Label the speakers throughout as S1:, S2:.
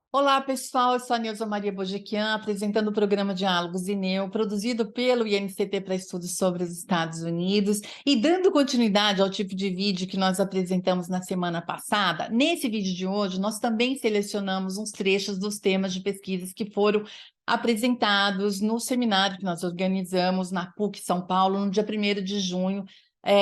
S1: Olá, pessoal. Eu sou a Neuza Maria Bojequian, apresentando o programa Diálogos INEU, produzido pelo INCT para estudos sobre os Estados Unidos. E dando continuidade ao tipo de vídeo que nós apresentamos na semana passada, nesse vídeo de hoje, nós também selecionamos uns trechos dos temas de pesquisas que foram apresentados no seminário que nós organizamos na PUC São Paulo, no dia 1º de junho,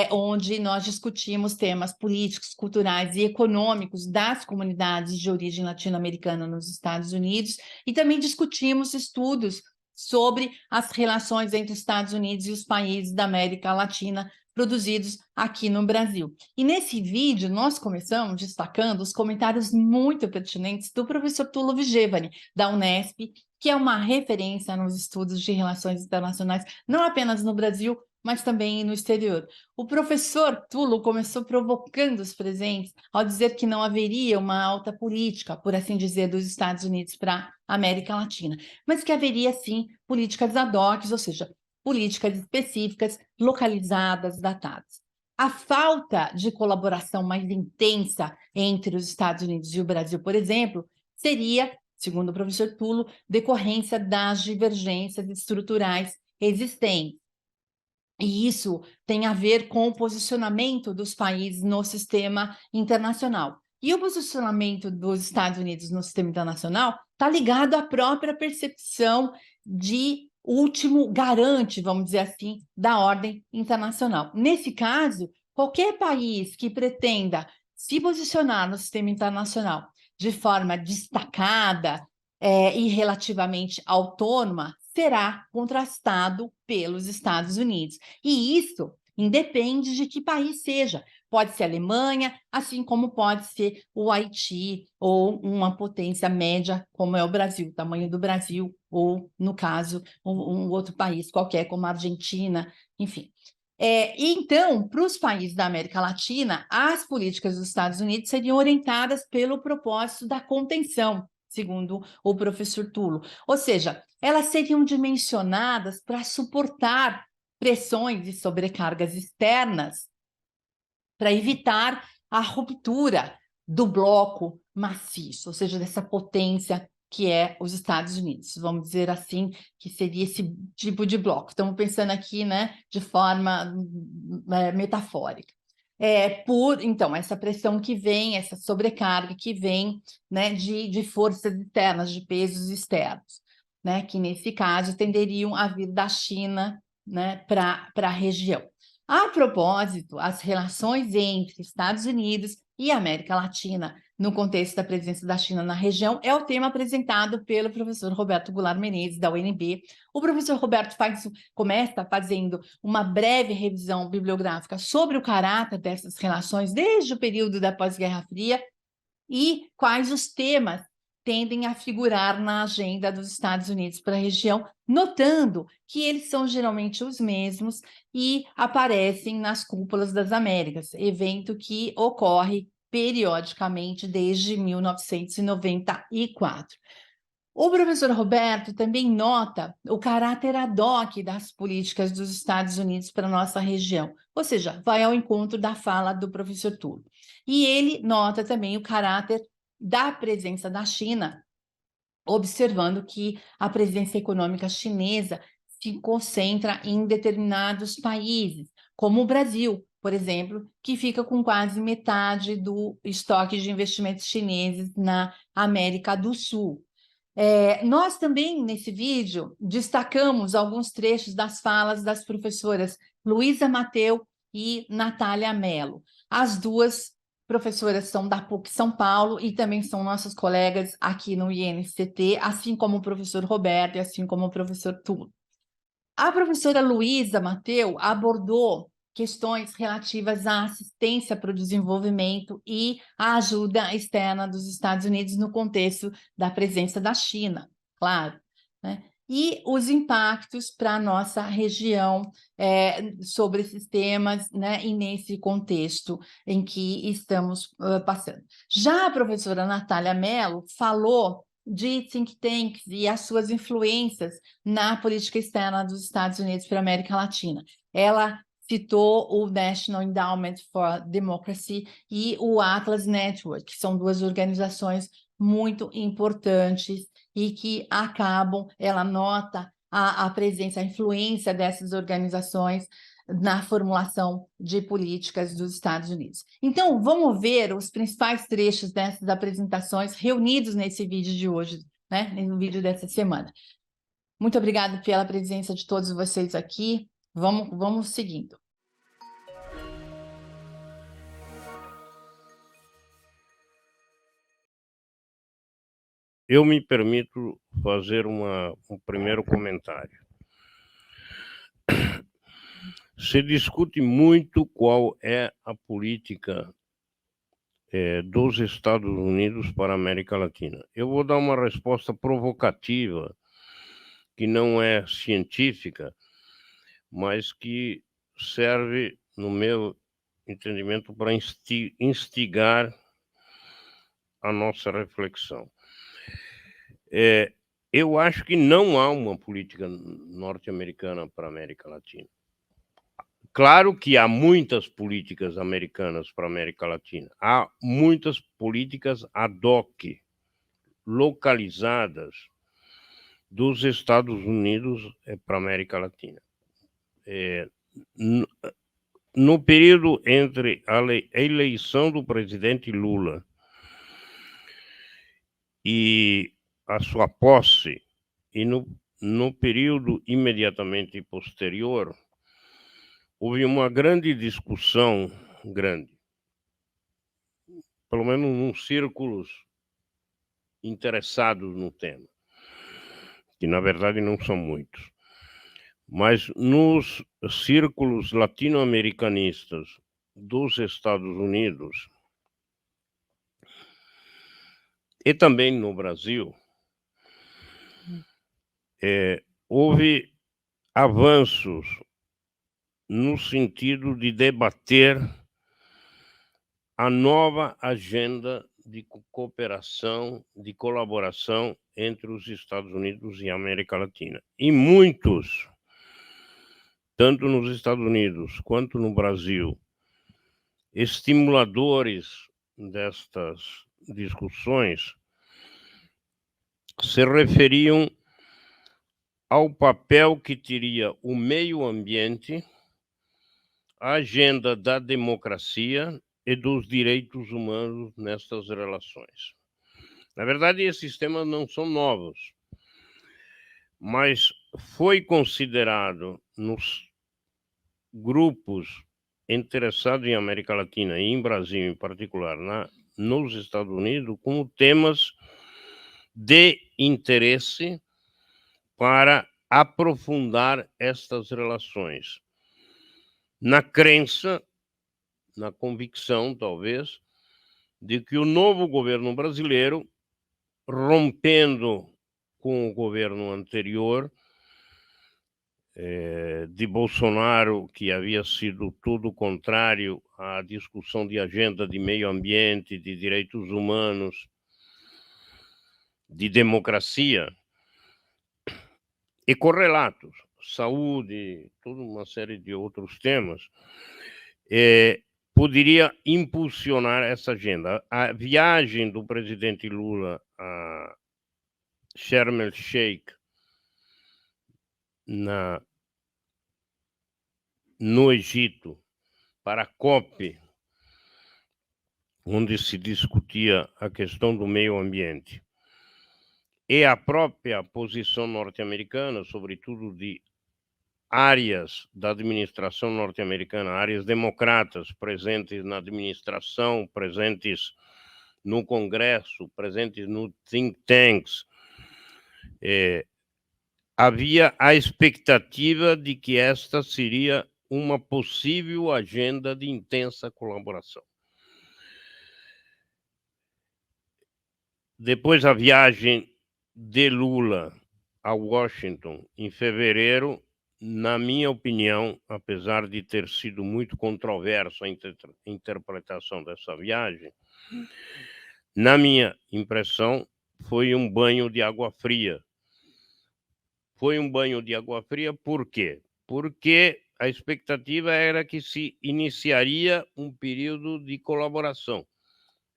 S1: onde nós discutimos temas políticos, culturais e econômicos das comunidades de origem latino-americana nos Estados Unidos, e também discutimos estudos sobre as relações entre os Estados Unidos e os países da América Latina produzidos aqui no Brasil. E nesse vídeo nós começamos destacando os comentários muito pertinentes do professor Tulo Vigevani, da Unesp, que é uma referência nos estudos de relações internacionais, não apenas no Brasil, mas também no exterior. O professor Tulo começou provocando os presentes ao dizer que não haveria uma alta política, por assim dizer, dos Estados Unidos para a América Latina, mas que haveria, sim, políticas ad hoc, ou seja, políticas específicas, localizadas, datadas. A falta de colaboração mais intensa entre os Estados Unidos e o Brasil, por exemplo, seria, segundo o professor Tulo, decorrência das divergências estruturais existentes. E isso tem a ver com o posicionamento dos países no sistema internacional. E o posicionamento dos Estados Unidos no sistema internacional está ligado à própria percepção de último garante, vamos dizer assim, da ordem internacional. Nesse caso, qualquer país que pretenda se posicionar no sistema internacional de forma destacada e relativamente autônoma, será contrastado pelos Estados Unidos. E isso independe de que país seja. Pode ser a Alemanha, assim como pode ser o Haiti ou uma potência média, como é o Brasil, o tamanho do Brasil, ou, no caso, um outro país qualquer, como a Argentina, enfim. Então, para os países da América Latina, as políticas dos Estados Unidos seriam orientadas pelo propósito da contenção, segundo o professor Tulo. Ou seja, elas seriam dimensionadas para suportar pressões e sobrecargas externas para evitar a ruptura do bloco maciço, ou seja, dessa potência que é os Estados Unidos, vamos dizer assim, que seria esse tipo de bloco. Estamos pensando aqui, né, de forma metafórica. Então, essa pressão que vem, essa sobrecarga que vem, né, de forças externas, de pesos externos, né, que nesse caso tenderiam a vir da China, né, para a região. A propósito, as relações entre Estados Unidos e América Latina, no contexto da presença da China na região, é o tema apresentado pelo professor Roberto Goulart Menezes, da UNB. O professor Roberto começa fazendo uma breve revisão bibliográfica sobre o caráter dessas relações desde o período da pós-Guerra Fria e quais os temas tendem a figurar na agenda dos Estados Unidos para a região, notando que eles são geralmente os mesmos e aparecem nas cúpulas das Américas, evento que ocorre periodicamente desde 1994. O professor Roberto também nota o caráter ad hoc das políticas dos Estados Unidos para a nossa região, ou seja, vai ao encontro da fala do professor Tulo. E ele nota também o caráter da presença da China, observando que a presença econômica chinesa se concentra em determinados países, como o Brasil, por exemplo, que fica com quase metade do estoque de investimentos chineses na América do Sul. Nós também, nesse vídeo, destacamos alguns trechos das falas das professoras Luísa Mateu e Natália Mello. As duas professoras são da PUC São Paulo e também são nossas colegas aqui no INCT, assim como o professor Roberto e assim como o professor Tulo. A professora Luísa Mateu abordou questões relativas à assistência para o desenvolvimento e à ajuda externa dos Estados Unidos no contexto da presença da China, claro, né? E os impactos para a nossa região sobre esses temas, né, e nesse contexto em que estamos passando. Já a professora Natália Mello falou de think tanks e as suas influências na política externa dos Estados Unidos para a América Latina. Ela citou o National Endowment for Democracy e o Atlas Network, que são duas organizações muito importantes e que acabam, ela nota a presença, a influência dessas organizações na formulação de políticas dos Estados Unidos. Então, vamos ver os principais trechos dessas apresentações reunidos nesse vídeo de hoje, né? No vídeo dessa semana. Muito obrigada pela presença de todos vocês aqui. Vamos seguindo.
S2: Eu me permito fazer um primeiro comentário. Se discute muito qual é a política dos Estados Unidos para a América Latina. Eu vou dar uma resposta provocativa, que não é científica, mas que serve, no meu entendimento, para instigar a nossa reflexão. Eu acho que não há uma política norte-americana para a América Latina. Claro que há muitas políticas americanas para a América Latina. Há muitas políticas ad hoc, localizadas dos Estados Unidos para a América Latina. No período entre a eleição do presidente Lula e a sua posse, e no período imediatamente posterior, houve uma grande discussão, pelo menos nos círculos interessados no tema, que na verdade não são muitos, mas nos círculos latino-americanistas dos Estados Unidos e também no Brasil, houve avanços no sentido de debater a nova agenda de cooperação, de colaboração entre os Estados Unidos e a América Latina. E muitos, tanto nos Estados Unidos quanto no Brasil, estimuladores destas discussões, se referiam ao papel que teria o meio ambiente, a agenda da democracia e dos direitos humanos nestas relações. Na verdade, esses temas não são novos, mas foi considerado nos grupos interessados em América Latina e em Brasil em particular, nos Estados Unidos, como temas de interesse para aprofundar estas relações, na crença, na convicção, talvez, de que o novo governo brasileiro, rompendo com o governo anterior, de Bolsonaro, que havia sido tudo contrário à discussão de agenda de meio ambiente, de direitos humanos, de democracia, e correlatos, saúde, toda uma série de outros temas, poderia impulsionar essa agenda. A viagem do presidente Lula a Sharm el-Sheikh, no Egito, para a COP, onde se discutia a questão do meio ambiente, e a própria posição norte-americana, sobretudo de áreas da administração norte-americana, áreas democratas presentes na administração, presentes no Congresso, presentes no think tanks, havia a expectativa de que esta seria uma possível agenda de intensa colaboração. Depois a viagem de Lula a Washington em fevereiro, na minha opinião, apesar de ter sido muito controversa a interpretação dessa viagem, na minha impressão, foi um banho de água fria. Foi um banho de água fria por quê? Porque a expectativa era que se iniciaria um período de colaboração.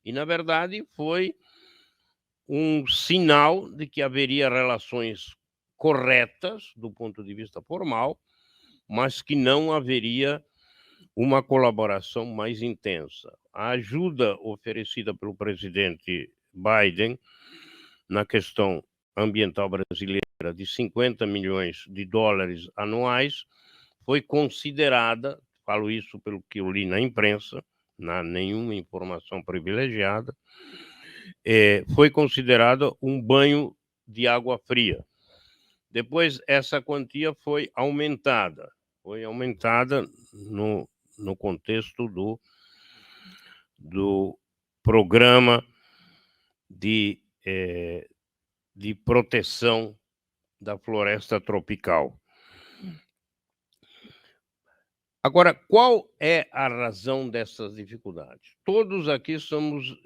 S2: E, na verdade, foi um sinal de que haveria relações corretas do ponto de vista formal, mas que não haveria uma colaboração mais intensa. A ajuda oferecida pelo presidente Biden na questão ambiental brasileira de 50 milhões de dólares anuais foi considerada, falo isso pelo que eu li na imprensa, não há nenhuma informação privilegiada, foi considerada um banho de água fria. Depois, essa quantia foi aumentada no contexto do programa de proteção da floresta tropical. Agora, qual é a razão dessas dificuldades? Todos aqui somos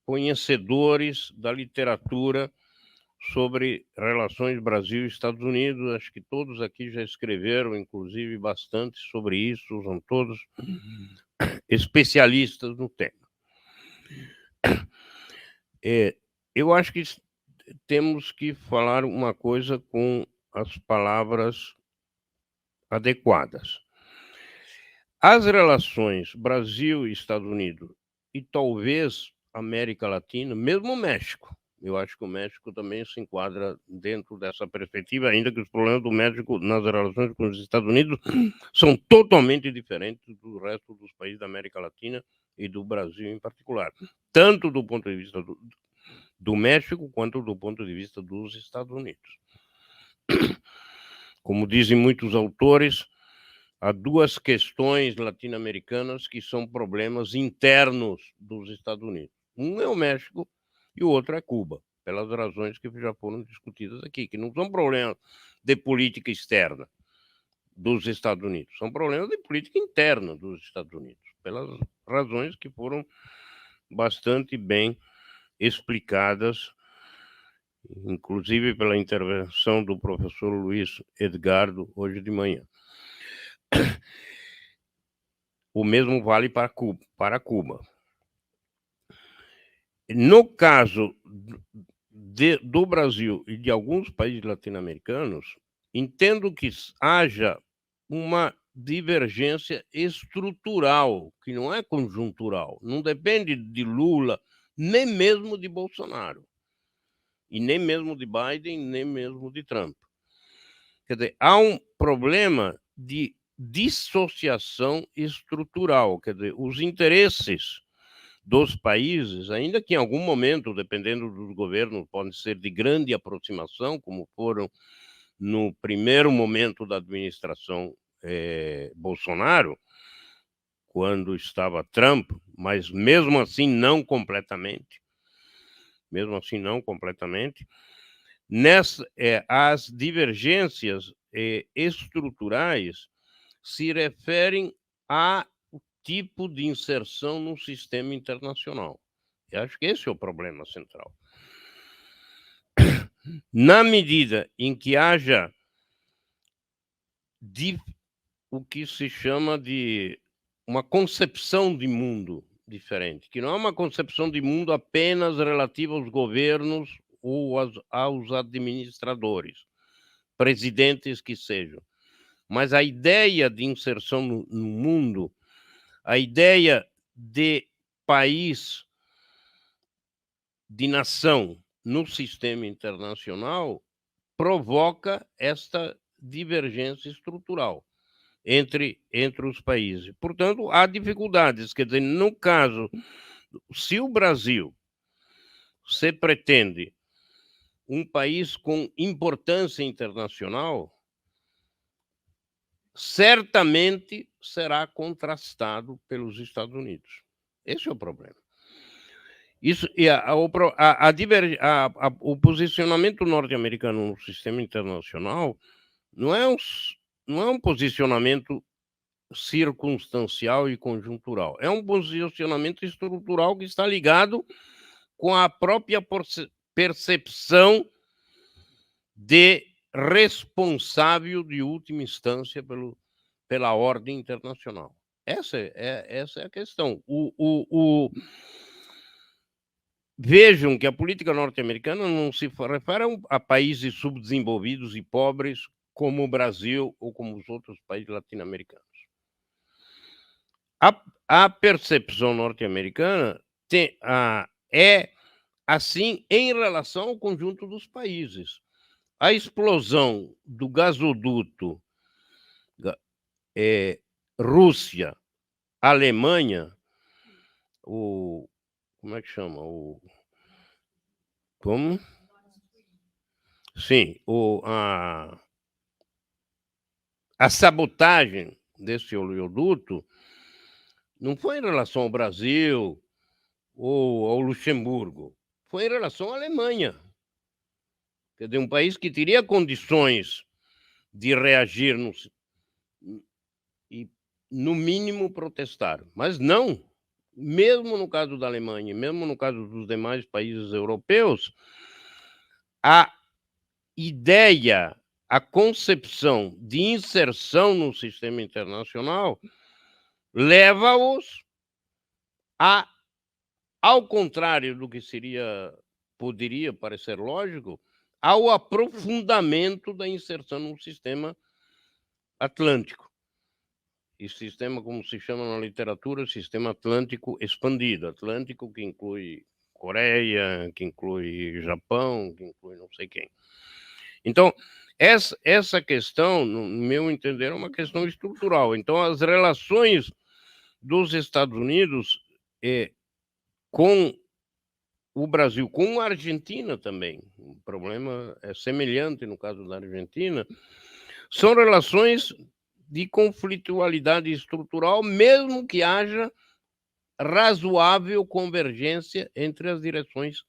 S2: conhecedores da literatura sobre relações Brasil e Estados Unidos. Acho que todos aqui já escreveram, inclusive, bastante sobre isso, são todos especialistas no tema. Eu acho que temos que falar uma coisa com as palavras adequadas. As relações Brasil e Estados Unidos, e talvez América Latina, mesmo o México, eu acho que o México também se enquadra dentro dessa perspectiva, ainda que os problemas do México nas relações com os Estados Unidos são totalmente diferentes do resto dos países da América Latina e do Brasil em particular, tanto do ponto de vista do México quanto do ponto de vista dos Estados Unidos. Como dizem muitos autores, há duas questões latino-americanas que são problemas internos dos Estados Unidos. Um é o México e o outro é Cuba, pelas razões que já foram discutidas aqui, que não são problemas de política externa dos Estados Unidos, são problemas de política interna dos Estados Unidos, pelas razões que foram bastante bem explicadas, inclusive pela intervenção do professor Luiz Edgardo hoje de manhã. O mesmo vale para Cuba. No caso do Brasil e de alguns países latino-americanos, entendo que haja uma divergência estrutural, que não é conjuntural, não depende de Lula, nem mesmo de Bolsonaro, e nem mesmo de Biden, nem mesmo de Trump. Quer dizer, há um problema de dissociação estrutural, quer dizer, os interesses dos países, ainda que em algum momento, dependendo dos governos, podem ser de grande aproximação, como foram no primeiro momento da administração Bolsonaro, quando estava Trump, mas mesmo assim não completamente. As divergências estruturais se referem a tipo de inserção no sistema internacional. Eu acho que esse é o problema central. Na medida em que haja o que se chama de uma concepção de mundo diferente, que não é uma concepção de mundo apenas relativa aos governos ou aos administradores, presidentes que sejam, mas a ideia de inserção no mundo, a ideia de país, de nação no sistema internacional, provoca esta divergência estrutural entre os países. Portanto, há dificuldades. Quer dizer, no caso, se o Brasil se pretende um país com importância internacional, certamente será contrastado pelos Estados Unidos. Esse é o problema. Isso, e o posicionamento norte-americano no sistema internacional não é um posicionamento circunstancial e conjuntural. É um posicionamento estrutural que está ligado com a própria percepção de responsável de última instância pela ordem internacional. Essa é a questão. vejam que a política norte-americana não se refere a países subdesenvolvidos e pobres como o Brasil ou como os outros países latino-americanos. A percepção norte-americana é assim em relação ao conjunto dos países. A explosão do gasoduto Rússia, Alemanha, como é que chama? Como? Sim, a sabotagem desse oleoduto não foi em relação ao Brasil ou ao Luxemburgo, foi em relação à Alemanha. Quer dizer, um país que teria condições de reagir e, no mínimo, protestar. Mas não. Mesmo no caso da Alemanha, mesmo no caso dos demais países europeus, a ideia, a concepção de inserção no sistema internacional leva-os ao contrário do que poderia parecer lógico, ao aprofundamento da inserção no sistema atlântico. E sistema, como se chama na literatura, sistema atlântico expandido. Atlântico que inclui Coreia, que inclui Japão, que inclui não sei quem. Então, essa questão, no meu entender, é uma questão estrutural. Então, as relações dos Estados Unidos com o Brasil, com a Argentina também, o problema é semelhante no caso da Argentina, são relações de conflitualidade estrutural, mesmo que haja razoável convergência entre as direções,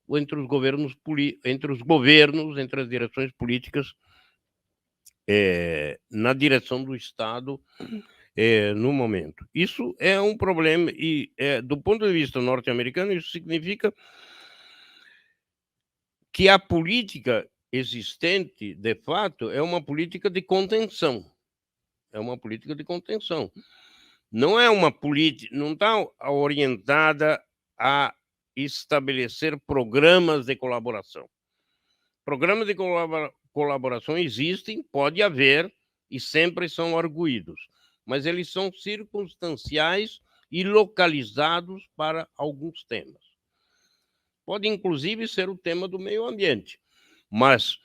S2: ou entre os governos, entre as direções políticas na direção do Estado no momento. Isso é um problema e, do ponto de vista norte-americano, isso significa que a política existente, de fato, é uma política de contenção. É uma política de contenção. Não é uma política, não está orientada a estabelecer programas de colaboração. Programas de colaboração existem, pode haver, e sempre são arguídos, mas eles são circunstanciais e localizados para alguns temas. Pode, inclusive, ser o tema do meio ambiente, mas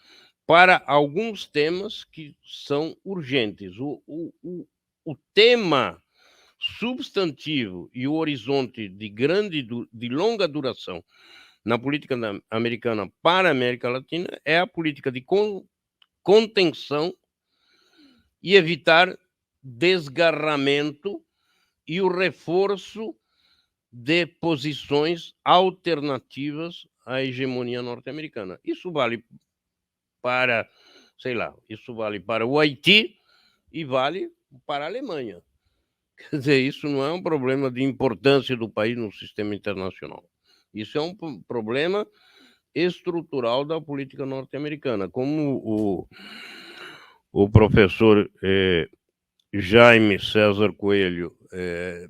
S2: para alguns temas que são urgentes. O tema substantivo e o horizonte de longa duração na política americana para a América Latina é a política de contenção e evitar desgarramento e o reforço de posições alternativas à hegemonia norte-americana. Isso vale para, isso vale para o Haiti e vale para a Alemanha. Quer dizer, isso não é um problema de importância do país no sistema internacional. Isso é um problema estrutural da política norte-americana. Como o professor Jaime César Coelho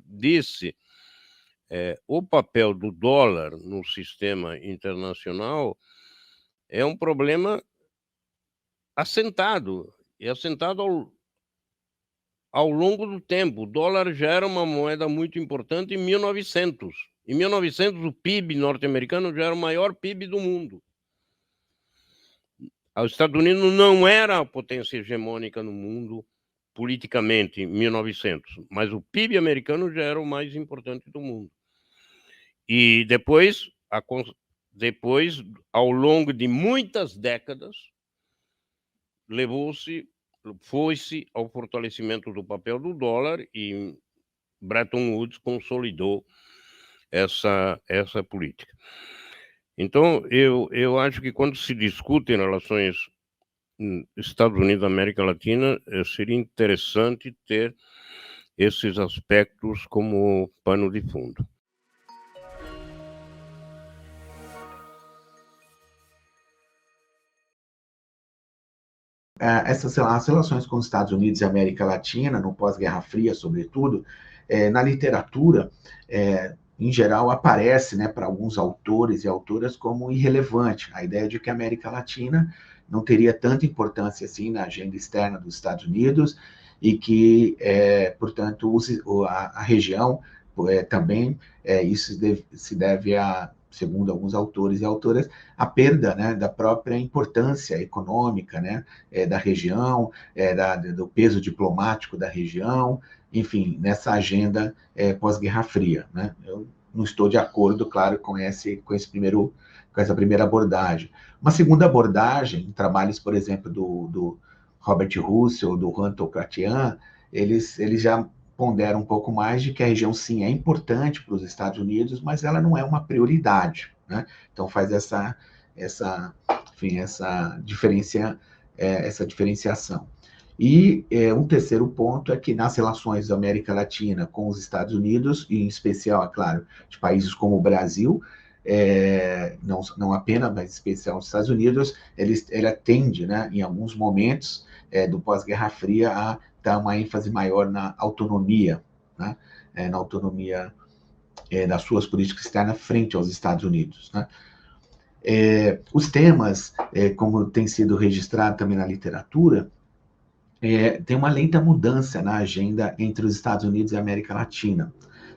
S2: disse, o papel do dólar no sistema internacional é um problema assentado, e assentado ao longo do tempo. O dólar já era uma moeda muito importante em 1900. Em 1900, o PIB norte-americano já era o maior PIB do mundo. Os Estados Unidos não era a potência hegemônica no mundo politicamente em 1900, mas o PIB americano já era o mais importante do mundo. E depois, ao longo de muitas décadas, foi-se ao fortalecimento do papel do dólar e Bretton Woods consolidou essa política. Então, eu acho que quando se discute em relações Estados Unidos e América Latina, seria interessante ter esses aspectos como pano de fundo.
S3: As relações com os Estados Unidos e América Latina, no pós-Guerra Fria, sobretudo, na literatura, em geral, aparece, né, para alguns autores e autoras como irrelevante. A ideia de que a América Latina não teria tanta importância assim na agenda externa dos Estados Unidos e que, portanto, a região também, isso se deve a, segundo alguns autores e autoras, a perda, né, da própria importância econômica, né, da região, do peso diplomático da região, enfim, nessa agenda pós-Guerra Fria, né? Eu não estou de acordo, claro, com essa primeira abordagem. Uma segunda abordagem, em trabalhos, por exemplo, do Robert Russell, do Anton Katian, eles já ponderam um pouco mais de que a região, sim, é importante para os Estados Unidos, mas ela não é uma prioridade, né? Então faz essa diferenciação. E um terceiro ponto é que nas relações da América Latina com os Estados Unidos, e em especial, é claro, de países como o Brasil, não apenas, mas em especial os Estados Unidos, ele tende, né, em alguns momentos do pós-Guerra Fria, a dar uma ênfase maior na autonomia, né, na autonomia das suas políticas externas frente aos Estados Unidos, né? Os temas, como tem sido registrado também na literatura, tem uma lenta mudança na agenda entre os Estados Unidos e a América Latina.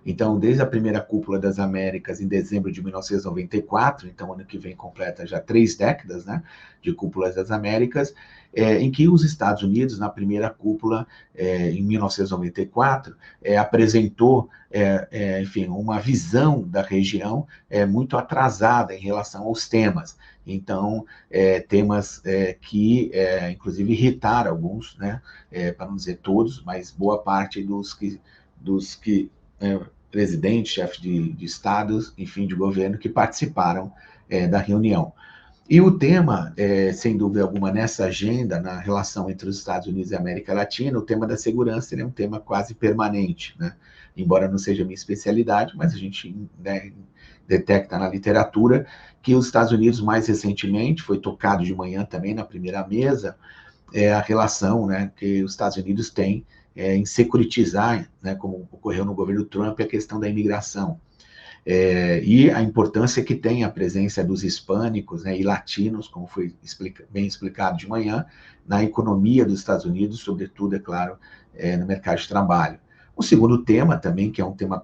S3: Então, desde a primeira Cúpula das Américas, em dezembro de 1994, então ano que vem completa já 3 décadas, né, de Cúpulas das Américas, em que os Estados Unidos, na primeira cúpula, em 1994, apresentou, enfim, uma visão da região muito atrasada em relação aos temas. Então, temas que, inclusive, irritaram alguns, né, para não dizer todos, mas boa parte dos que presidentes, chefes de estados, enfim, de governo, que participaram da reunião. E o tema, sem dúvida alguma, nessa agenda, na relação entre os Estados Unidos e a América Latina, o tema da segurança é um tema quase permanente, né? Embora não seja a minha especialidade, mas a gente, né, detecta na literatura que os Estados Unidos, mais recentemente, foi tocado de manhã também na primeira mesa, a relação, né, que os Estados Unidos têm em securitizar, né, como ocorreu no governo Trump, a questão da imigração. E a importância que tem a presença dos hispânicos, né, e latinos, como foi bem explicado de manhã, na economia dos Estados Unidos, sobretudo, é claro, no mercado de trabalho. O segundo tema também, que é um tema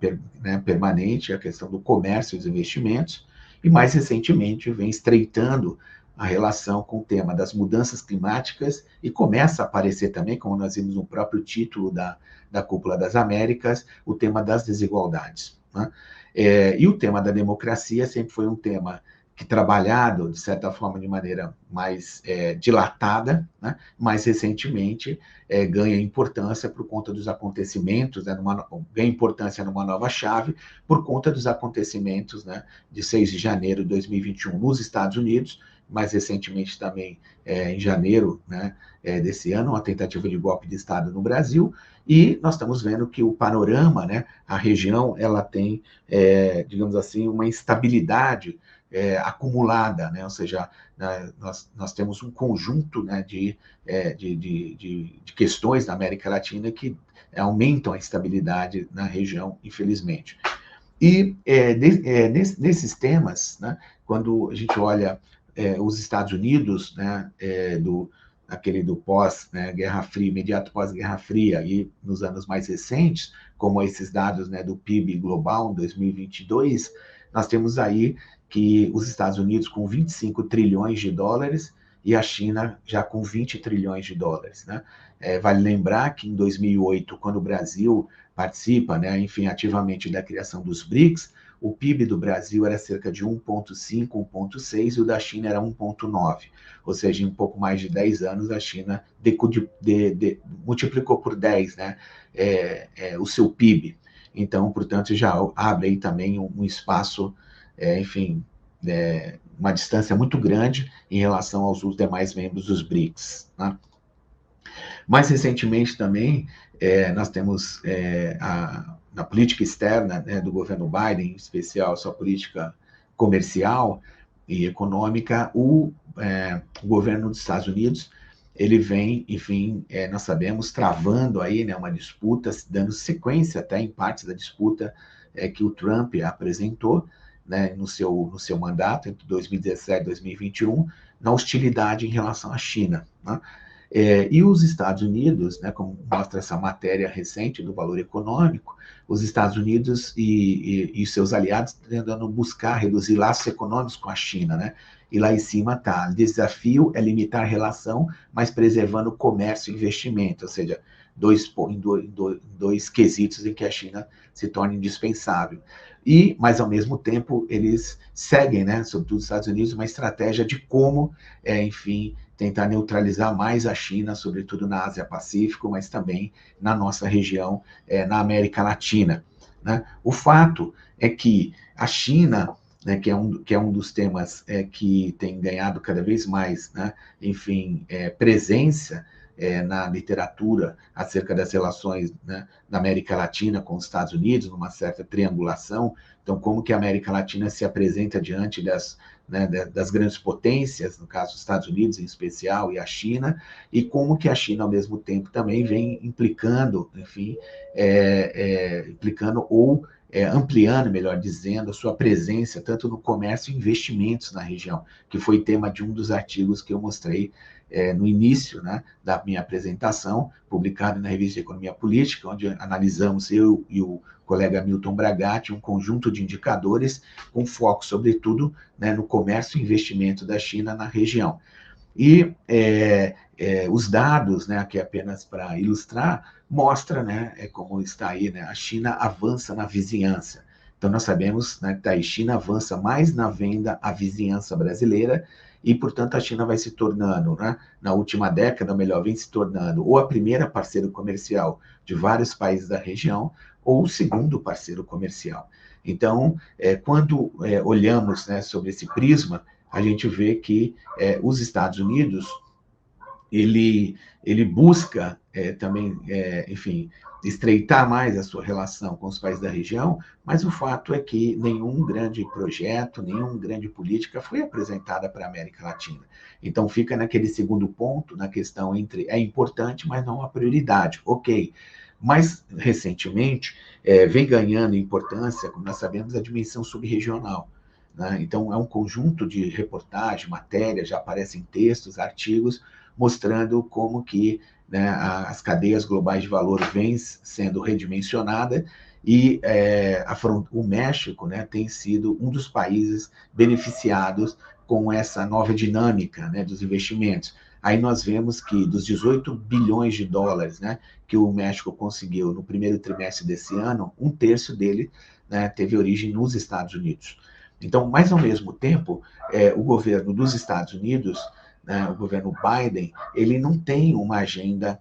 S3: permanente, é a questão do comércio e dos investimentos, e mais recentemente vem estreitando a relação com o tema das mudanças climáticas e começa a aparecer também, como nós vimos no próprio título da Cúpula das Américas, o tema das desigualdades, né? E o tema da democracia sempre foi um tema que trabalhado, de certa forma, de maneira mais dilatada, né? Mais recentemente ganha importância por conta dos acontecimentos, né? Ganha importância numa nova chave por conta dos acontecimentos, né, de 6 de janeiro de 2021 nos Estados Unidos, mais recentemente também em janeiro, né, desse ano, uma tentativa de golpe de Estado no Brasil, e nós estamos vendo que o panorama, né, a região, ela tem, digamos assim, uma instabilidade acumulada, né, ou seja, nós temos um conjunto, né, de questões na América Latina que aumentam a instabilidade na região, infelizmente. E nesses temas, né, quando a gente olha os Estados Unidos, né, aquele do pós, né, Guerra Fria, imediato pós-Guerra Fria, e nos anos mais recentes, como esses dados, né, do PIB global em 2022, nós temos aí que os Estados Unidos com 25 trilhões de dólares e a China já com 20 trilhões de dólares, né? Vale lembrar que em 2008, quando o Brasil participa, né, enfim, ativamente da criação dos BRICS, o PIB do Brasil era cerca de 1,5, 1,6 e o da China era 1,9. Ou seja, em um pouco mais de 10 anos, a China multiplicou por 10, né, o seu PIB. Então, portanto, já abre aí também um espaço, enfim, uma distância muito grande em relação aos demais membros dos BRICS, né? Mais recentemente também, nós temos na política externa, né, do governo Biden, em especial a sua política comercial e econômica, o governo dos Estados Unidos, ele vem, enfim, nós sabemos, travando aí, né, uma disputa, dando sequência até em partes da disputa que o Trump apresentou, né, no seu mandato, entre 2017 e 2021, na hostilidade em relação à China, né? E os Estados Unidos, né, como mostra essa matéria recente do Valor Econômico, os Estados Unidos e seus aliados tentando buscar reduzir laços econômicos com a China, né? E lá em cima está, o desafio é limitar a relação, mas preservando o comércio e investimento, ou seja, dois quesitos em que a China se torna indispensável. Mas, ao mesmo tempo, eles seguem, né, sobretudo os Estados Unidos, uma estratégia de como, enfim, tentar neutralizar mais a China, sobretudo na Ásia-Pacífico, mas também na nossa região, na América Latina, né? O fato é que a China, né, que é um dos temas que tem ganhado cada vez mais, né, enfim, presença na literatura acerca das relações, né, da América Latina com os Estados Unidos, numa certa triangulação. Então, como que a América Latina se apresenta diante das grandes potências, no caso dos Estados Unidos em especial, e a China, e como que a China, ao mesmo tempo, também vem implicando, enfim, ampliando, melhor dizendo, a sua presença, tanto no comércio e investimentos na região, que foi tema de um dos artigos que eu mostrei no início, né, da minha apresentação, publicado na Revista de Economia Política, onde analisamos, eu e o colega Milton Bragatti, um conjunto de indicadores com foco, sobretudo, né, no comércio e investimento da China na região. E os dados, né, aqui apenas para ilustrar, mostra, né, como está aí, né, a China avança na vizinhança. Então, nós sabemos, né, que a China avança mais na venda à vizinhança brasileira e, portanto, a China vai se tornando, né, na última década, ou melhor, vem se tornando ou a primeira parceiro comercial de vários países da região ou o segundo parceiro comercial. Então, quando olhamos, né, sobre esse prisma, a gente vê que os Estados Unidos, ele busca também, enfim, estreitar mais a sua relação com os países da região, mas o fato é que nenhum grande projeto, nenhuma grande política foi apresentada para a América Latina. Então, fica naquele segundo ponto, na questão entre é importante, mas não a prioridade. Ok. Mais recentemente, vem ganhando importância, como nós sabemos, a dimensão subregional, né? Então, é um conjunto de reportagens, matérias, já aparecem textos, artigos, mostrando como que, né, as cadeias globais de valor vêm sendo redimensionadas e o México, né, tem sido um dos países beneficiados com essa nova dinâmica, né, dos investimentos. Aí nós vemos que dos 18 bilhões de dólares, né, que o México conseguiu no primeiro trimestre desse ano, um terço dele, né, teve origem nos Estados Unidos. Então, mas ao mesmo tempo, o governo dos Estados Unidos, né, o governo Biden, ele não tem uma agenda,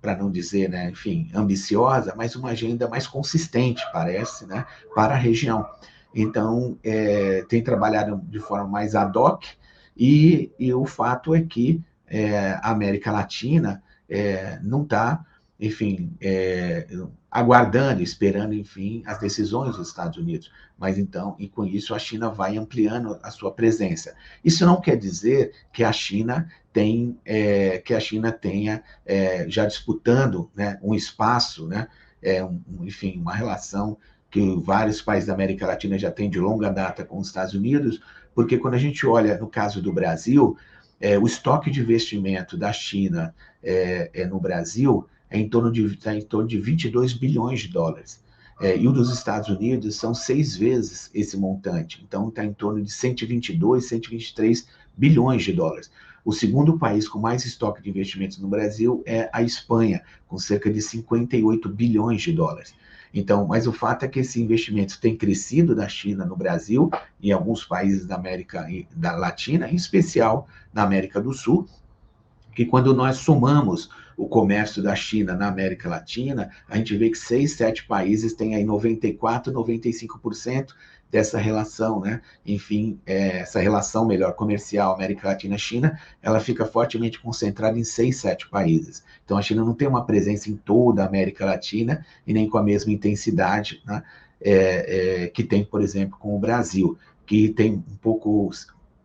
S3: para não dizer, né, enfim, ambiciosa, mas uma agenda mais consistente, parece, né, para a região. Então, tem trabalhado de forma mais ad hoc, e o fato é que a América Latina não está, enfim, aguardando, esperando, enfim, as decisões dos Estados Unidos. Mas então, e com isso, a China vai ampliando a sua presença. Isso não quer dizer que a China tenha já disputando, né, um espaço, né, enfim, uma relação que vários países da América Latina já têm de longa data com os Estados Unidos, porque quando a gente olha no caso do Brasil, o estoque de investimento da China no Brasil está em torno de 22 bilhões de dólares. E o dos Estados Unidos são 6 vezes esse montante. Então, está em torno de 122, 123 bilhões de dólares. O segundo país com mais estoque de investimentos no Brasil é a Espanha, com cerca de 58 bilhões de dólares. Então, mas o fato é que esse investimento tem crescido da China no Brasil e em alguns países da América Latina, em especial na América do Sul, que quando nós somamos o comércio da China na América Latina, a gente vê que 6, 7 países têm aí 94%, 95% dessa relação, né? Enfim, essa relação melhor comercial América Latina-China, ela fica fortemente concentrada em 6, 7 países. Então, a China não tem uma presença em toda a América Latina e nem com a mesma intensidade, né, que tem, por exemplo, com o Brasil, que tem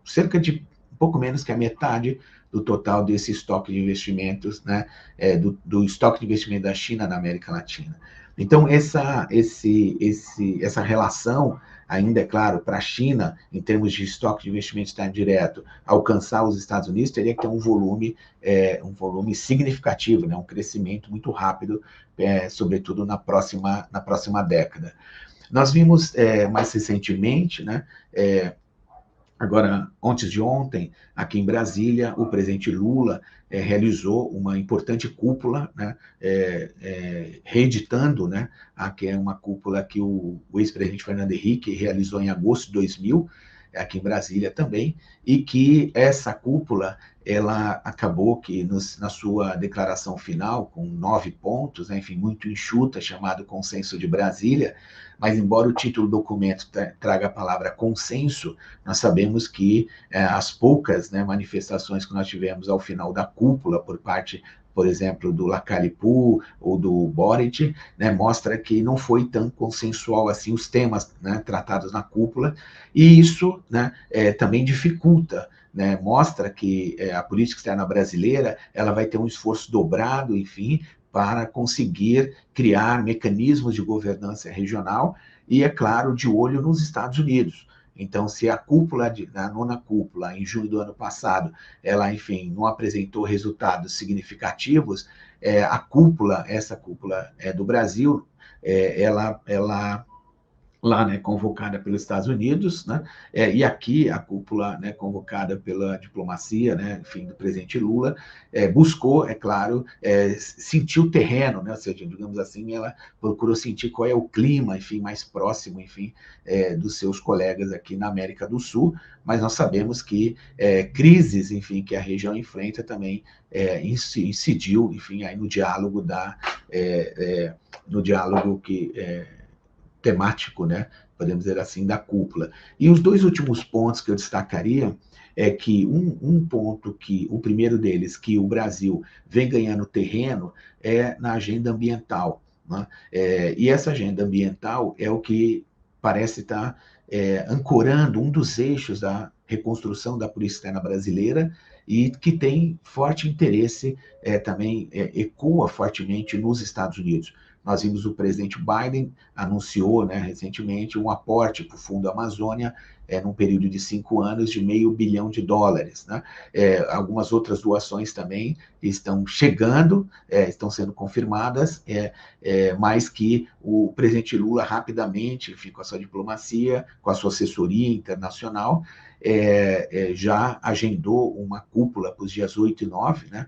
S3: cerca de um pouco menos que a metade do total desse estoque de investimentos, né, do estoque de investimento da China na América Latina. Então, essa relação, ainda é claro, para a China, em termos de estoque de investimento externo direto, alcançar os Estados Unidos, teria que ter um volume significativo, né? Um crescimento muito rápido, sobretudo na próxima década. Nós vimos mais recentemente, né, agora, antes de ontem, aqui em Brasília, o presidente Lula realizou uma importante cúpula, né, reeditando, né, que é uma cúpula que o ex-presidente Fernando Henrique realizou em agosto de 2000, aqui em Brasília também, e que essa cúpula, ela acabou que na sua declaração final, com 9 pontos, né, enfim, muito enxuta, chamado Consenso de Brasília, mas embora o título do documento traga a palavra consenso, nós sabemos que as poucas, né, manifestações que nós tivemos ao final da cúpula por parte, por exemplo, do Lacalipu ou do Boric, né, mostra que não foi tão consensual assim os temas, né, tratados na cúpula, e isso, né, também dificulta, né, mostra que a política externa brasileira ela vai ter um esforço dobrado, enfim, para conseguir criar mecanismos de governança regional e, é claro, de olho nos Estados Unidos. Então, se a nona cúpula, em junho do ano passado, ela, enfim, não apresentou resultados significativos, essa cúpula do Brasil, ela lá, né, convocada pelos Estados Unidos, né, e aqui a cúpula, né, convocada pela diplomacia, né, enfim, do presidente Lula, buscou, é claro, sentir o terreno, né, ou seja, digamos assim, ela procurou sentir qual é o clima, enfim, mais próximo, enfim, dos seus colegas aqui na América do Sul, mas nós sabemos que crises, enfim, que a região enfrenta também incidiu, enfim, aí no diálogo temático, né, podemos dizer assim, da cúpula. E os dois últimos pontos que eu destacaria é que um ponto que, o primeiro deles, que o Brasil vem ganhando terreno, é na agenda ambiental, né? E essa agenda ambiental é o que parece estar ancorando um dos eixos da reconstrução da política externa brasileira e que tem forte interesse, também ecoa fortemente nos Estados Unidos. Nós vimos o presidente Biden anunciou, né, recentemente um aporte para o Fundo Amazônia num período de 5 anos de $500 bilhão, né? Algumas outras doações também estão chegando, estão sendo confirmadas, mas que o presidente Lula rapidamente, enfim, com a sua diplomacia, com a sua assessoria internacional, já agendou uma cúpula para os dias 8 e 9, né,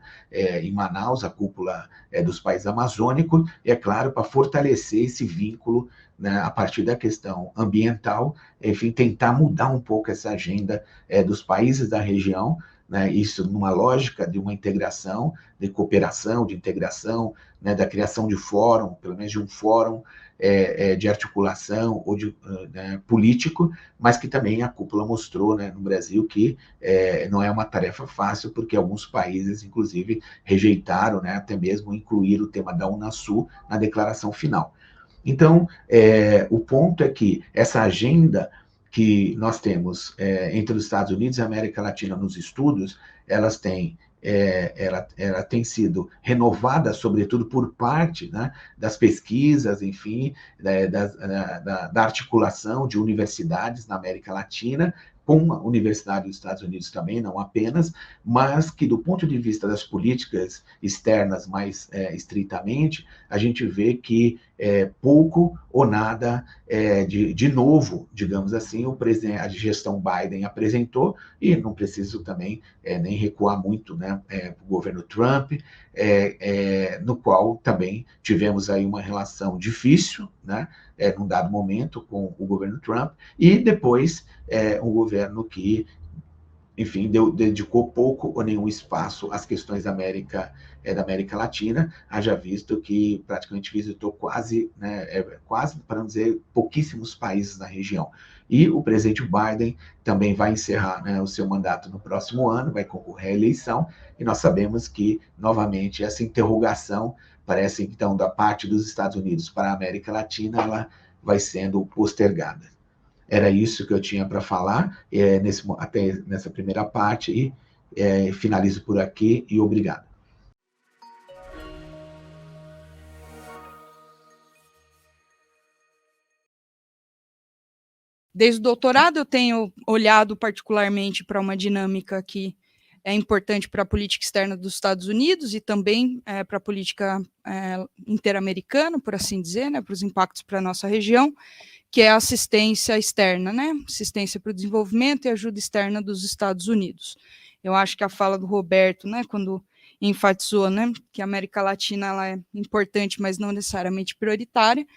S3: em Manaus, a cúpula dos países amazônicos, e, é claro, para fortalecer esse vínculo, né, a partir da questão ambiental, enfim, tentar mudar um pouco essa agenda dos países da região, né, isso numa lógica de uma integração, de cooperação, de integração, né, da criação de fórum, pelo menos de um fórum de articulação ou né, político, mas que também a cúpula mostrou, né, no Brasil que não é uma tarefa fácil, porque alguns países, inclusive, rejeitaram, né, até mesmo incluir o tema da Unasul na declaração final. Então, o ponto é que essa agenda que nós temos entre os Estados Unidos e a América Latina nos estudos, ela tem sido renovada, sobretudo por parte, né, das pesquisas, enfim, da articulação de universidades na América Latina, com a Universidade dos Estados Unidos também, não apenas, mas que, do ponto de vista das políticas externas mais estritamente, a gente vê que pouco ou nada de novo, digamos assim, a gestão Biden apresentou, e não preciso também nem recuar muito, né, para o governo Trump, no qual também tivemos aí uma relação difícil, né, num dado momento com o governo Trump, e depois um governo que, enfim, dedicou pouco ou nenhum espaço às questões da América Latina, haja visto que praticamente visitou quase, para não dizer, pouquíssimos países na região. E o presidente Biden também vai encerrar, né, o seu mandato no próximo ano, vai concorrer à eleição, e nós sabemos que, novamente, essa interrogação, parece, então, da parte dos Estados Unidos para a América Latina, ela vai sendo postergada. Era isso que eu tinha para falar até nessa primeira parte, e finalizo por aqui, e obrigado.
S4: Desde o doutorado eu tenho olhado particularmente para uma dinâmica que é importante para a política externa dos Estados Unidos e também para a política interamericana, por assim dizer, né, para os impactos para a nossa região, que é a assistência externa, né, assistência para o desenvolvimento e ajuda externa dos Estados Unidos. Eu acho que a fala do Roberto, né, quando enfatizou, né, que a América Latina ela é importante, mas não necessariamente prioritária,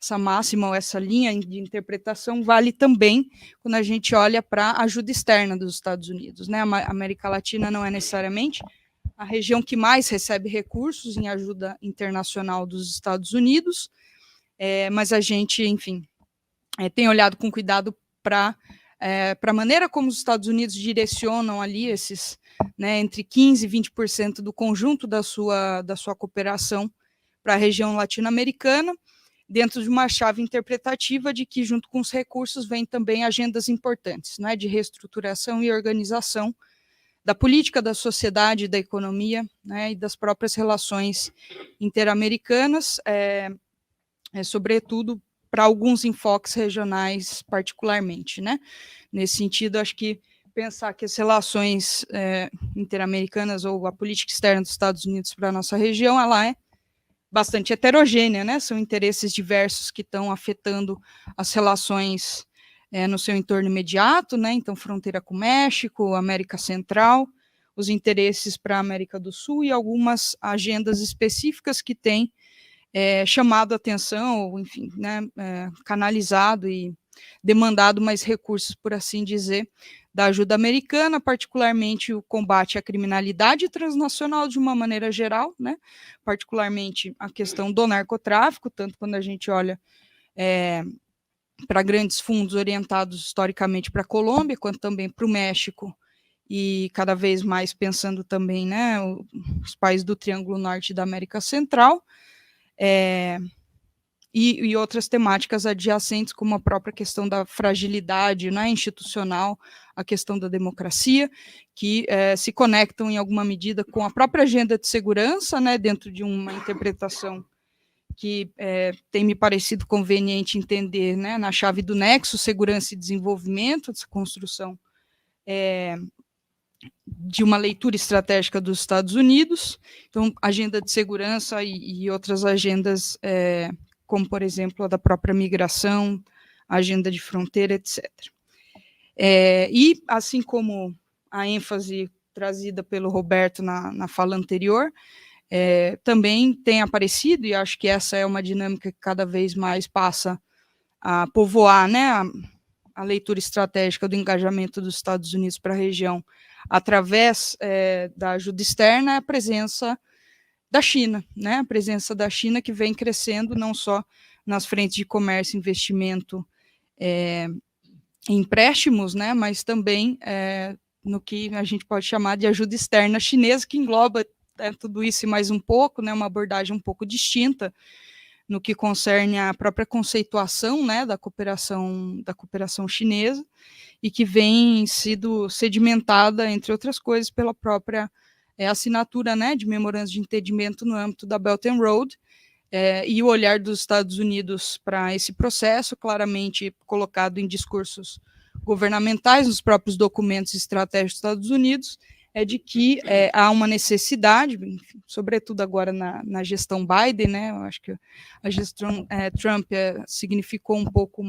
S4: essa máxima ou essa linha de interpretação vale também quando a gente olha para a ajuda externa dos Estados Unidos, né? A América Latina não é necessariamente a região que mais recebe recursos em ajuda internacional dos Estados Unidos, mas a gente, enfim, tem olhado com cuidado para a maneira como os Estados Unidos direcionam ali esses, né, entre 15% e 20% do conjunto da sua cooperação para a região latino-americana, dentro de uma chave interpretativa de que, junto com os recursos, vem também agendas importantes, né, de reestruturação e organização da política, da sociedade, da economia, né, e das próprias relações interamericanas, sobretudo para alguns enfoques regionais particularmente, né? Nesse sentido, acho que pensar que as relações interamericanas ou a política externa dos Estados Unidos para a nossa região, ela é bastante heterogênea, né? São interesses diversos que estão afetando as relações no seu entorno imediato, né? Então, fronteira com o México, América Central, os interesses para a América do Sul e algumas agendas específicas que têm chamado a atenção, ou, enfim, né, canalizado e demandado mais recursos, por assim dizer, da ajuda americana, particularmente o combate à criminalidade transnacional de uma maneira geral, né, particularmente a questão do narcotráfico, tanto quando a gente olha para grandes fundos orientados historicamente para a Colômbia, quanto também para o México, e cada vez mais pensando também, né, os países do Triângulo Norte da América Central, e outras temáticas adjacentes, como a própria questão da fragilidade, né, institucional, a questão da democracia, que se conectam em alguma medida com a própria agenda de segurança, né, dentro de uma interpretação que tem me parecido conveniente entender, né, na chave do nexo segurança e desenvolvimento, essa construção de uma leitura estratégica dos Estados Unidos, então agenda de segurança e outras agendas, como por exemplo a da própria migração, agenda de fronteira, etc. E assim como a ênfase trazida pelo Roberto na fala anterior, também tem aparecido, e acho que essa é uma dinâmica que cada vez mais passa a povoar, né, a leitura estratégica do engajamento dos Estados Unidos para a região, através da ajuda externa, a presença da China, né? A presença da China que vem crescendo não só nas frentes de comércio, investimento, empréstimos, né? Mas também no que a gente pode chamar de ajuda externa chinesa, que engloba tudo isso e mais um pouco, né? Uma abordagem um pouco distinta no que concerne à própria conceituação, né, da cooperação chinesa, e que vem sido sedimentada, entre outras coisas, pela própria assinatura, né, de memorandos de entendimento no âmbito da Belt and Road, e o olhar dos Estados Unidos para esse processo, claramente colocado em discursos governamentais, nos próprios documentos estratégicos dos Estados Unidos, de que há uma necessidade, enfim, sobretudo agora na gestão Biden, né, eu acho que a gestão Trump significou um pouco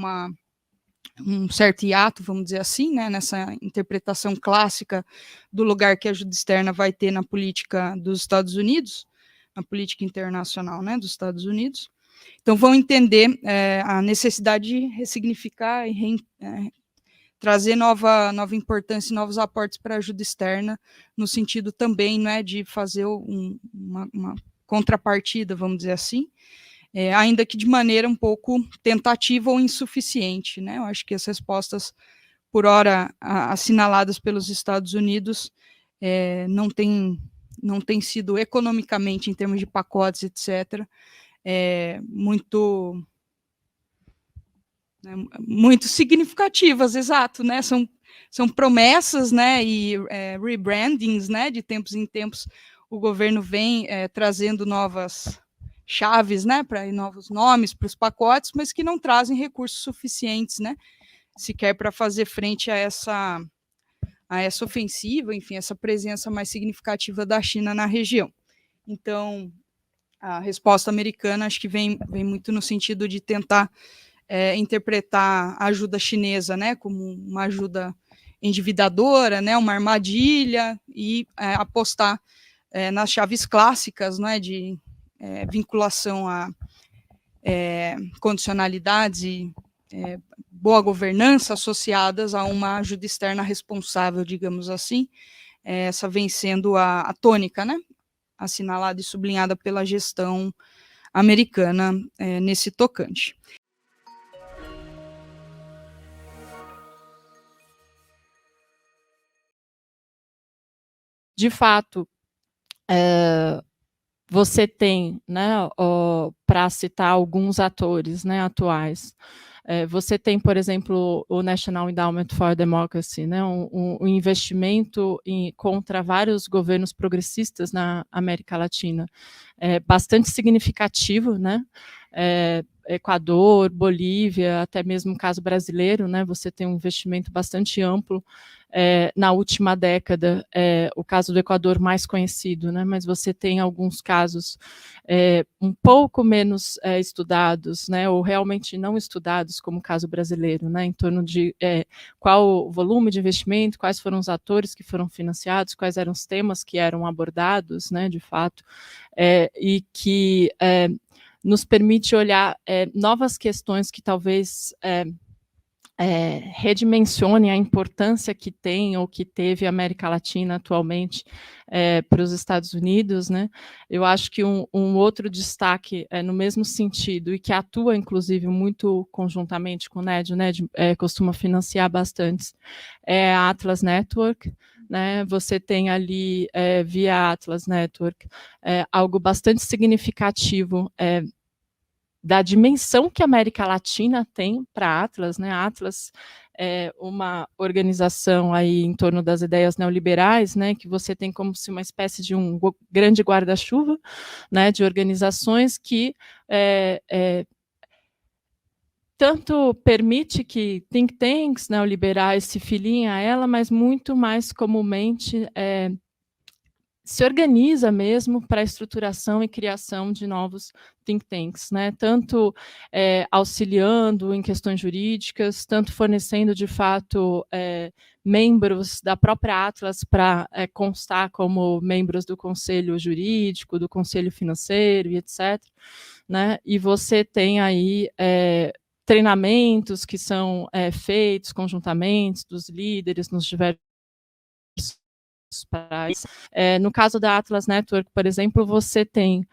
S4: um certo hiato, vamos dizer assim, né, nessa interpretação clássica do lugar que a ajuda externa vai ter na política dos Estados Unidos, na política internacional, né, dos Estados Unidos. Então, vão entender a necessidade de ressignificar e trazer nova importância e novos aportes para a ajuda externa, no sentido também, né, de fazer uma contrapartida, vamos dizer assim, ainda que de maneira um pouco tentativa ou insuficiente, né? Eu acho que as respostas, por hora, assinaladas pelos Estados Unidos, não têm sido economicamente, em termos de pacotes, etc., muito significativas, exato, né? São promessas, né, e rebrandings, né, de tempos em tempos o governo vem trazendo novas chaves, né, novos nomes para os pacotes, mas que não trazem recursos suficientes, né, sequer para fazer frente a essa ofensiva, enfim, essa presença mais significativa da China na região. Então, a resposta americana acho que vem muito no sentido de tentar interpretar a ajuda chinesa, né, como uma ajuda endividadora, né, uma armadilha, e apostar nas chaves clássicas, né, de vinculação a condicionalidades e boa governança associadas a uma ajuda externa responsável, digamos assim. Essa vem sendo a tônica, né, assinalada e sublinhada pela gestão americana nesse tocante.
S5: De fato, você tem, né, para citar alguns atores, né, atuais, você tem, por exemplo, o National Endowment for Democracy, né, um investimento contra vários governos progressistas na América Latina, bastante significativo, né, Equador, Bolívia, até mesmo o caso brasileiro, né, você tem um investimento bastante amplo na última década, o caso do Equador mais conhecido, né, mas você tem alguns casos um pouco menos estudados, né, ou realmente não estudados, como o caso brasileiro, né, em torno de qual o volume de investimento, quais foram os atores que foram financiados, quais eram os temas que eram abordados, né, de fato, e que nos permite olhar novas questões que talvez redimensionem a importância que tem ou que teve a América Latina atualmente para os Estados Unidos, né? Eu acho que um outro destaque no mesmo sentido e que atua, inclusive, muito conjuntamente com o NED, o NED costuma financiar bastante, é a Atlas Network, né? Você tem ali, via Atlas Network, algo bastante significativo da dimensão que a América Latina tem para a Atlas, né? A Atlas é uma organização aí em torno das ideias neoliberais, né? Que você tem como se uma espécie de um grande guarda-chuva, né? De organizações que tanto permite que think tanks neoliberais se filiem a ela, mas muito mais comumente se organiza mesmo para a estruturação e criação de novos think tanks, né? Tanto auxiliando em questões jurídicas, tanto fornecendo, de fato, membros da própria Atlas para constar como membros do Conselho Jurídico, do Conselho Financeiro e etc. Né? E você tem aí treinamentos que são feitos conjuntamente dos líderes nos diversos países. No caso da Atlas Network, por exemplo, você tem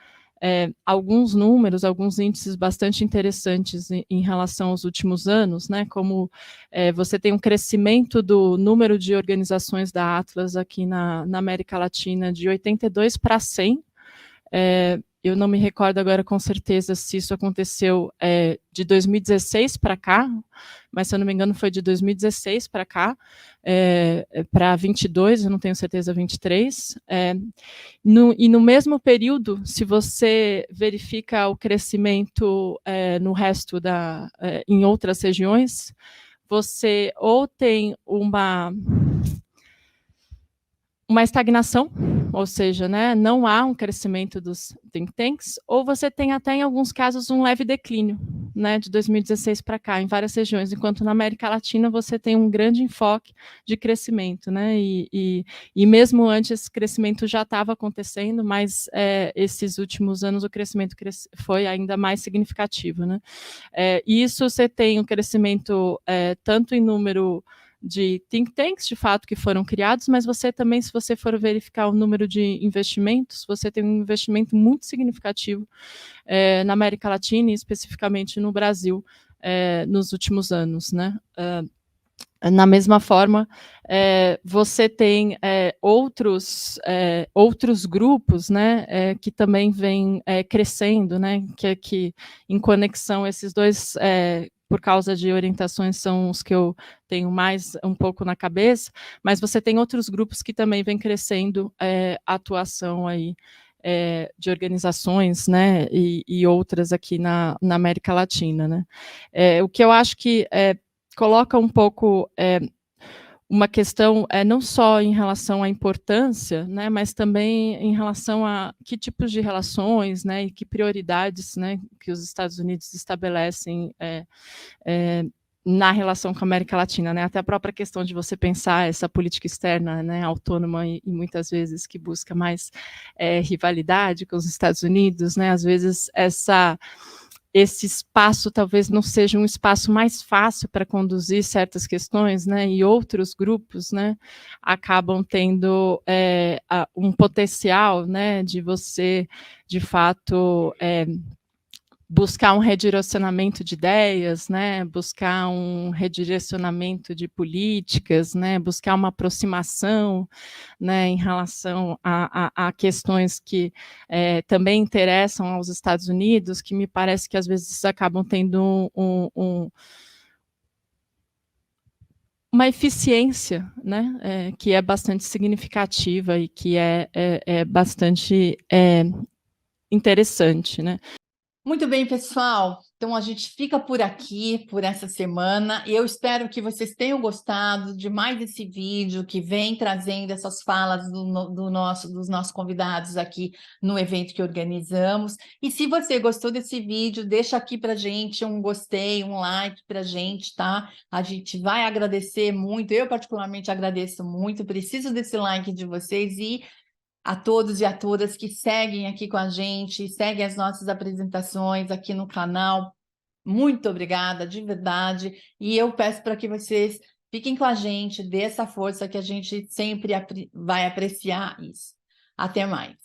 S5: alguns números, alguns índices bastante interessantes em relação aos últimos anos, né? Como você tem um crescimento do número de organizações da Atlas aqui na América Latina de 82 para 100. Eu não me recordo agora com certeza se isso aconteceu de 2016 para cá, mas se eu não me engano foi de 2016 para cá, para 22, eu não tenho certeza, 23. E no mesmo período, se você verifica o crescimento no resto em outras regiões, você ou tem uma estagnação, ou seja, né, não há um crescimento dos think tanks, ou você tem até, em alguns casos, um leve declínio, né, de 2016 para cá, em várias regiões, enquanto na América Latina você tem um grande enfoque de crescimento, né, e mesmo antes esse crescimento já estava acontecendo, mas esses últimos anos o crescimento foi ainda mais significativo, né. E isso você tem um crescimento tanto em número de think tanks, de fato, que foram criados, mas você também, se você for verificar o número de investimentos, você tem um investimento muito significativo na América Latina e especificamente no Brasil nos últimos anos, né? Na mesma forma, você tem outros grupos, né, que também vêm crescendo, né, que em conexão esses dois por causa de orientações, são os que eu tenho mais um pouco na cabeça, mas você tem outros grupos que também vêm crescendo a atuação aí de organizações, né, e outras aqui na América Latina, né. O que eu acho que coloca um pouco uma questão não só em relação à importância, né, mas também em relação a que tipos de relações, né, e que prioridades, né, que os Estados Unidos estabelecem na relação com a América Latina, né, até a própria questão de você pensar essa política externa, né, autônoma e muitas vezes que busca mais rivalidade com os Estados Unidos, né, às vezes esse espaço talvez não seja um espaço mais fácil para conduzir certas questões, né, e outros grupos, né, acabam tendo um potencial, né, de você, de fato, buscar um redirecionamento de ideias, né, buscar um redirecionamento de políticas, né, buscar uma aproximação, né, em relação a questões que também interessam aos Estados Unidos, que me parece que às vezes acabam tendo uma eficiência, né, que é bastante significativa e que é bastante interessante, né.
S1: Muito bem, pessoal. Então, a gente fica por aqui, por essa semana. Eu espero que vocês tenham gostado de mais esse vídeo, que vem trazendo essas falas dos nossos convidados aqui no evento que organizamos. E se você gostou desse vídeo, deixa aqui para a gente um gostei, um like para a gente, tá? A gente vai agradecer muito. Eu, particularmente, agradeço muito. Preciso desse like de vocês e a todos e a todas que seguem aqui com a gente, seguem as nossas apresentações aqui no canal. Muito obrigada, de verdade. E eu peço para que vocês fiquem com a gente, dê essa força que a gente sempre vai apreciar isso. Até mais.